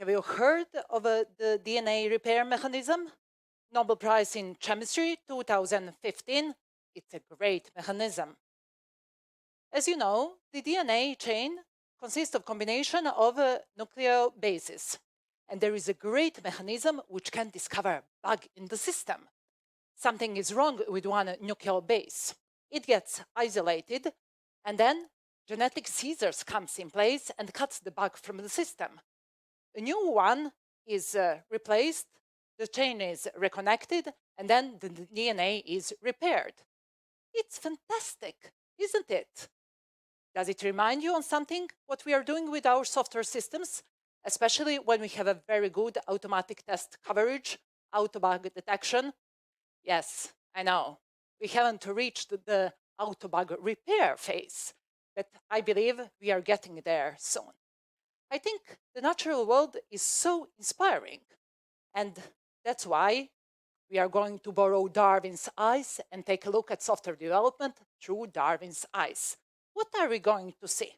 Have you heard of the DNA repair mechanism? Nobel Prize in Chemistry 2015. It's a great mechanism. As you know, the DNA chain consists of combination of nucleobases. And there is a great mechanism which can discover a bug in the system. Something is wrong with one nucleobase. It gets isolated, and then genetic scissors comes in place and cuts the bug from the system. A new one is replaced, the chain is reconnected, and then the DNA is repaired. It's fantastic, isn't it? Does it remind you on something, what we are doing with our software systems, especially when we have a very good automatic test coverage, auto-bug detection? Yes, I know. We haven't reached the auto-bug repair phase, but I believe we are getting there soon. I think the natural world is so inspiring, and that's why we are going to borrow Darwin's eyes and take a look at software development through Darwin's eyes. What are we going to see?